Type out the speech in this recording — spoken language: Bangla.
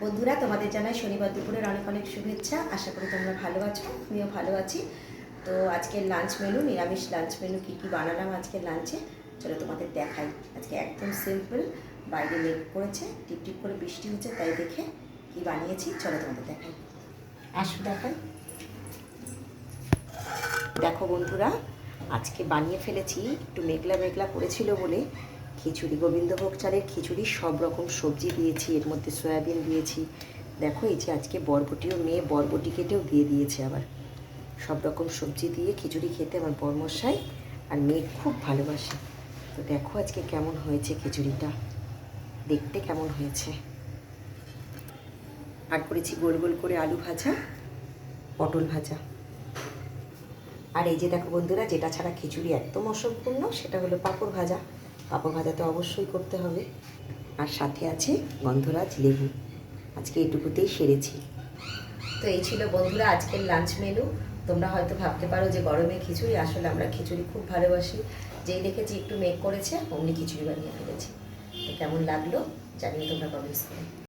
বন্ধুরা, তোমাদের জানাই শনিবার দুপুরের অনেক অনেক শুভেচ্ছা। আশা করি তোমরা ভালো আছো, আমিও ভালো আছি। তো আজকের লাঞ্চ মেনু, নিরামিষ লাঞ্চ মেনু কী কী বানালাম আজকের লাঞ্চে চলো তোমাদের দেখাই। আজকে একদম সিম্পল, বাইরে মেঘ করেছে, টিপ টিপ করে বৃষ্টি হচ্ছে, তাই দেখে কি বানিয়েছি চলো তোমাদের দেখাই। আসো দেখাই। দেখো বন্ধুরা, আজকে বানিয়ে ফেলেছি, একটু মেঘলা মেঘলা করেছিল বলে খিচুড়ি, গোবিন্দভোগ চালের খিচুড়ি, সব রকম সবজি দিয়েছি, এর মধ্যে সয়াবিন দিয়েছি। দেখো এই যে আজকে বরবটিও, মেয়ে বরবটি কেটেও দিয়ে দিয়েছে আবার। সব রকম সবজি দিয়ে খিচুড়ি খেতে আমার বরমশাই আর মেয়ে খুব ভালোবাসে। তো দেখো আজকে কেমন হয়েছে খিচুড়িটা, দেখতে কেমন হয়েছে। আর করেছি গোল গোল করে আলু ভাজা, পটল ভাজা। আর এই যে দেখো বন্ধুরা, যেটা ছাড়া খিচুড়ি একদম অসম্পূর্ণ সেটা হলো পাঁপড় ভাজা। পাঁপড় ভাজা তো অবশ্যই করতে হবে। আর সাথে আছে গন্ধরাজ লেবু। আজকে এটুকুতেই সেরেছি। তো এই ছিল বন্ধুরা আজকের লাঞ্চ মেনু। তোমরা হয়তো ভাবতে পারো যে গরমে খিচুড়ি, আসলে আমরা খিচুড়ি খুব ভালোবাসি। যেই দেখেছি একটু মেঘ করেছে অমনি খিচুড়ি বানিয়ে ফেলেছি। তো কেমন লাগলো জানিয়ে তোমরা কমেন্টস করে।